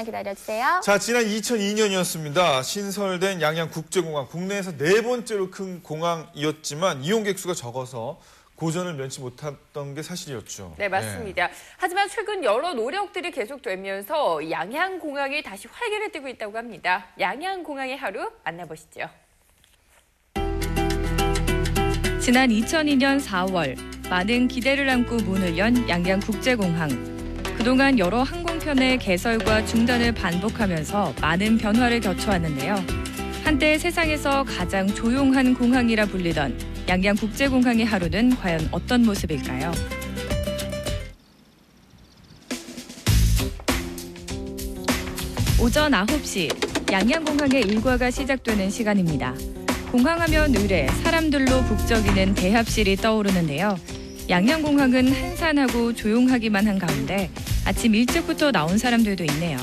기다려주세요. 자, 지난 2002년이었습니다. 신설된 양양국제공항, 국내에서 네 번째로 큰 공항이었지만 이용객 수가 적어서 고전을 면치 못했던 게 사실이었죠. 네, 맞습니다. 하지만 최근 여러 노력들이 계속되면서 양양공항이 다시 활기를 띠고 있다고 합니다. 양양공항의 하루 만나보시죠. 지난 2002년 4월, 많은 기대를 안고 문을 연 양양국제공항. 그동안 여러 항공편의 개설과 중단을 반복하면서 많은 변화를 거쳐왔는데요. 한때 세상에서 가장 조용한 공항이라 불리던 양양국제공항의 하루는 과연 어떤 모습일까요? 오전 9시, 양양공항의 일과가 시작되는 시간입니다. 공항하면 의뢰, 사람들로 북적이는 대합실이 떠오르는데요. 양양공항은 한산하고 조용하기만 한 가운데 아침 일찍부터 나온 사람들도 있네요.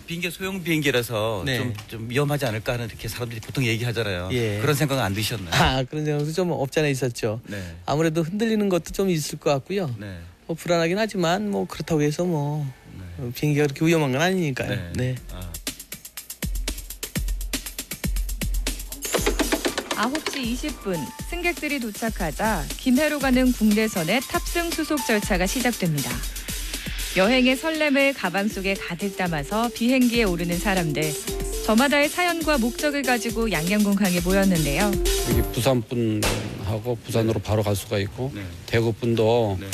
비행기 소형 비행기라서 네. 좀 위험하지 않을까 하는 이렇게 사람들이 보통 얘기하잖아요. 예. 그런 생각은 안 드셨나요? 그런 생각도 좀 없지 않아 있었죠. 네. 아무래도 흔들리는 것도 좀 있을 것 같고요. 네. 뭐 불안하긴 하지만 뭐 그렇다고 해서 비행기가 그렇게 위험한 건 아니니까요. 네. 네. 9시 20분, 승객들이 도착하자 김해로 가는 국내선의 탑승 수속 절차가 시작됩니다. 여행의 설렘을 가방 속에 가득 담아서 비행기에 오르는 사람들. 저마다의 사연과 목적을 가지고 양양공항에 모였는데요. 여기 부산분하고 부산으로 바로 갈 수가 있고 네. 대구분도 네.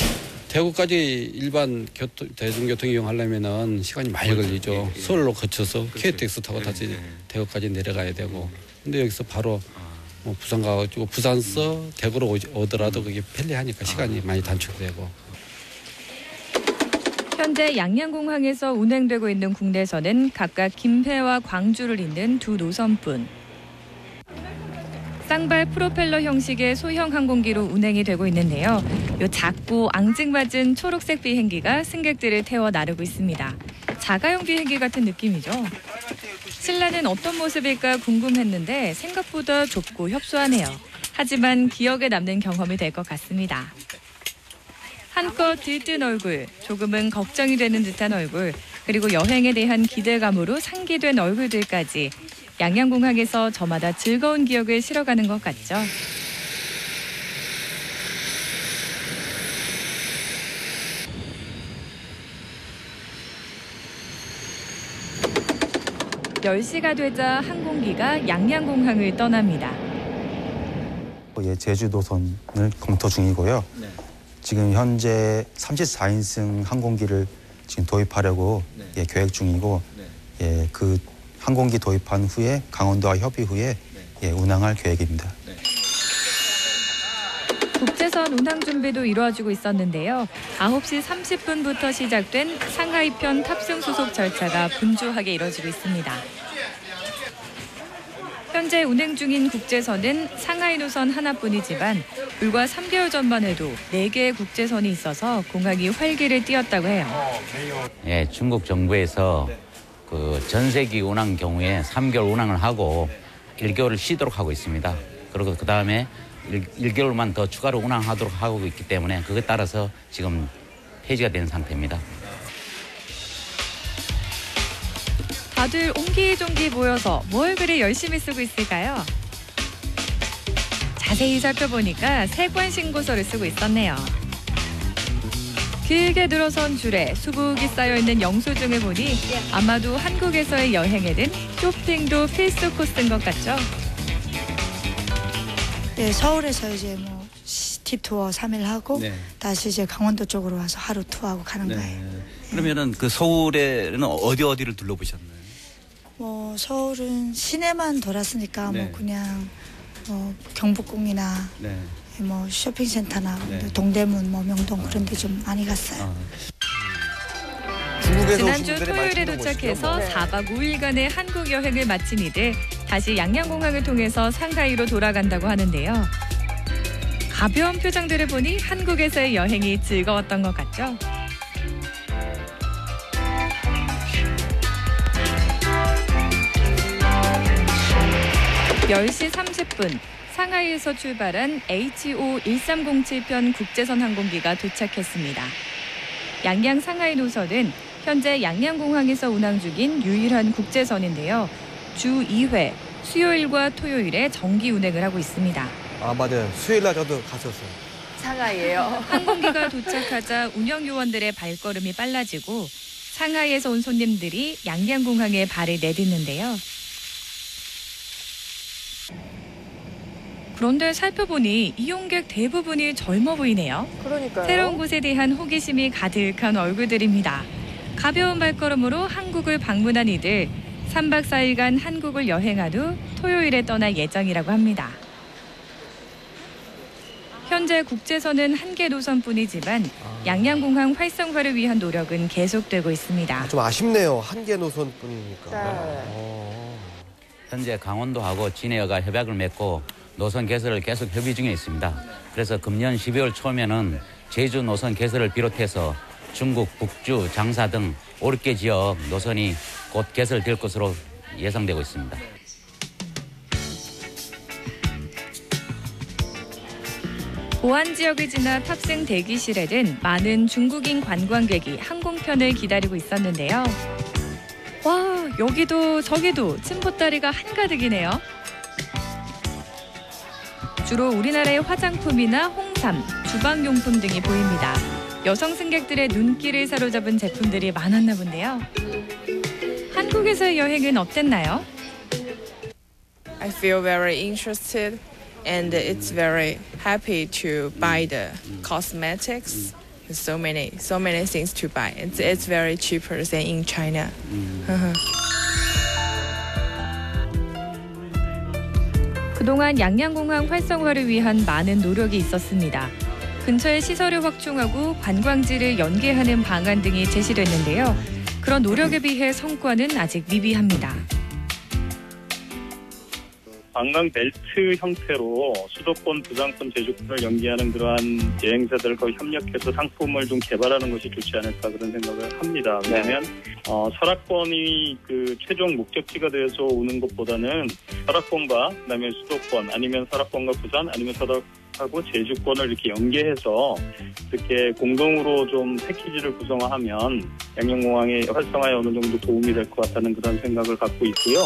대구까지 일반 대중교통 이용하려면은 시간이 많이 걸리죠. 서울로 거쳐서 KTX 타고 다시 대구까지 내려가야 되고. 근데 여기서 바로 부산 가가지고 부산서 대구로 오더라도 그게 편리하니까 시간이 많이 단축되고. 현재 양양공항에서 운행되고 있는 국내선은 각각 김해와 광주를 잇는 두 노선뿐. 쌍발 프로펠러 형식의 소형 항공기로 운행이 되고 있는데요. 요 작고 앙증맞은 초록색 비행기가 승객들을 태워 나르고 있습니다. 자가용 비행기 같은 느낌이죠. 실내는 어떤 모습일까 궁금했는데 생각보다 좁고 협소하네요. 하지만 기억에 남는 경험이 될 것 같습니다. 한껏 들뜬 얼굴, 조금은 걱정이 되는 듯한 얼굴, 그리고 여행에 대한 기대감으로 상기된 얼굴들까지 양양공항에서 저마다 즐거운 기억을 실어가는 것 같죠. (10시가) 되자 항공기가 양양공항을 떠납니다. 제주도선을 검토 중이고요. 네. 지금 현재 34인승 항공기를 지금 도입하려고 계획 중이고 그 항공기 도입한 후에 강원도와 협의 후에 운항할 계획입니다. 국제선 운항 준비도 이루어지고 있었는데요. 9시 30분부터 시작된 상하이편 탑승 수속 절차가 분주하게 이뤄지고 있습니다. 현재 운행 중인 국제선은 상하이 노선 하나뿐이지만 불과 3개월 전만 해도 4개의 국제선이 있어서 공항이 활기를 띠었다고 해요. 예, 중국 정부에서 그 전세기 운항 경우에 3개월 운항을 하고 1개월을 쉬도록 하고 있습니다. 그리고 그 다음에 1개월만 더 추가로 운항하도록 하고 있기 때문에 그것에 따라서 지금 폐지가 된 상태입니다. 다들 옹기종기 모여서 뭘 그리 열심히 쓰고 있을까요? 자세히 살펴보니까 세관 신고서를 쓰고 있었네요. 길게 늘어선 줄에 수북이 쌓여있는 영수증을 보니 아마도 한국에서의 여행에는 쇼핑도 필수 코스인 것 같죠? 네, 서울에서 이제 시티 투어 3일 하고 다시 이제 강원도 쪽으로 와서 하루 투어하고 가는 거예요. 그러면은 그 서울에는 어디를 둘러보셨나요? 서울은 시내만 돌았으니까 그냥 경복궁이나 쇼핑센터나 동대문, 명동 그런 데 좀 많이 갔어요. 지난주 토요일에 도착해서 4박 5일간의 한국 여행을 마친 이들 다시 양양공항을 통해서 상하이로 돌아간다고 하는데요. 가벼운 표정들을 보니 한국에서의 여행이 즐거웠던 것 같죠? (10시 30분) 상하이에서 출발한 HO1307편 국제선 항공기가 도착했습니다. 양양 상하이 노선은 현재 양양공항에서 운항 중인 유일한 국제선인데요. 주 2회, 수요일과 토요일에 정기 운행을 하고 있습니다. 아, 맞아요. 수요일 날 저도 갔었어요. 상하이예요. 항공기가 도착하자 운영 요원들의 발걸음이 빨라지고 상하이에서 온 손님들이 양양공항에 발을 내딛는데요. 그런데 살펴보니 이용객 대부분이 젊어 보이네요. 그러니까요. 새로운 곳에 대한 호기심이 가득한 얼굴들입니다. 가벼운 발걸음으로 한국을 방문한 이들, 3박 4일간 한국을 여행한 후 토요일에 떠날 예정이라고 합니다. 현재 국제선은 한 개 노선뿐이지만 양양공항 활성화를 위한 노력은 계속되고 있습니다. 좀 아쉽네요. 한 개 노선뿐이니까. 네. 현재 강원도하고 진해어가 협약을 맺고 노선 개설을 계속 협의 중에 있습니다. 그래서 금년 12월 초면은 제주 노선 개설을 비롯해서 중국, 북주, 장사 등 5개 지역 노선이 곧 개설될 것으로 예상되고 있습니다. 보안 지역을 지나 탑승 대기실에는 많은 중국인 관광객이 항공편을 기다리고 있었는데요. 와, 여기도 저기도 층보따리가 한가득이네요. 주로 우리나라의 화장품이나 홍삼, 주방용품 등이 보입니다. 여성 승객들의 눈길을 사로잡은 제품들이 많았나 본데요. 한국에서의 여행은 어땠나요? I feel very interested and it's very happy to buy the cosmetics. There's so many things to buy. It's very cheaper than in China. 그동안 양양공항 활성화를 위한 많은 노력이 있었습니다. 근처에 시설을 확충하고 관광지를 연계하는 방안 등이 제시됐는데요. 그런 노력에 비해 성과는 아직 미비합니다. 관광 벨트 형태로 수도권, 부산권, 제주권을 연계하는 그러한 여행사들과 협력해서 상품을 좀 개발하는 것이 좋지 않을까 그런 생각을 합니다. 왜냐하면 설악권이 그 최종 목적지가 되어서 오는 것보다는 설악권과 그다음에 수도권 아니면 설악권과 부산 아니면 설악하고 제주권을 이렇게 연계해서 이렇게 공동으로 좀 패키지를 구성하면 양양공항의 활성화에 어느 정도 도움이 될 것 같다는 그런 생각을 갖고 있고요.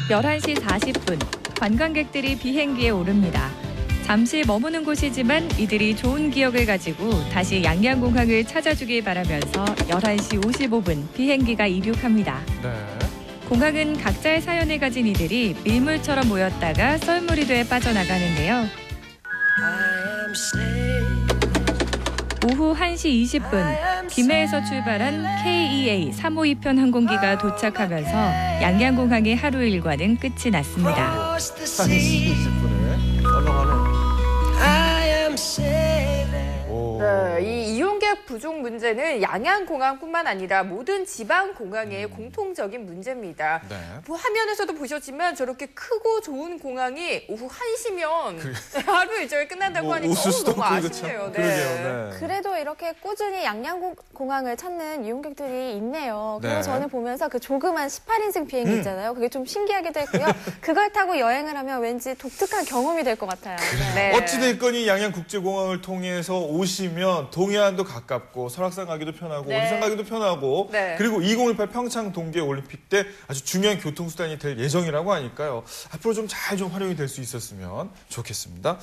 11시 40분, 관광객들이 비행기에 오릅니다. 잠시 머무는 곳이지만 이들이 좋은 기억을 가지고 다시 양양공항을 찾아주길 바라면서 11시 55분 비행기가 이륙합니다. 네. 공항은 각자의 사연을 가진 이들이 밀물처럼 모였다가 썰물이 돼 빠져나가는데요. 오후 1시 20분, 김해에서 출발한 KEA 352편 항공기가 도착하면서 양양공항의 하루 일과는 끝이 났습니다. 1시 20분에 썰렁하네. 네, 이 이용객 부족 문제는 양양공항뿐만 아니라 모든 지방공항의 공통적인 문제입니다. 네. 뭐 화면에서도 보셨지만 저렇게 크고 좋은 공항이 오후 1시면 하루 일정이 끝난다고 하니까 너무 아쉽네요. 네. 그래도 이렇게 꾸준히 양양공항을 찾는 이용객들이 있네요. 그래서 네. 저는 보면서 그 조그만 18인승 비행기 있잖아요. 그게 좀 신기하기도 했고요. 그걸 타고 여행을 하면 왠지 독특한 경험이 될 것 같아요. 네. 어찌됐건 이 양양국제공항을 통해서 오시면 동해안도 가깝고 설악산 가기도 편하고 네. 오리산 가기도 편하고 네. 그리고 2018 평창 동계올림픽 때 아주 중요한 교통수단이 될 예정이라고 하니까요. 앞으로 좀 잘 활용이 될 수 있었으면 좋겠습니다.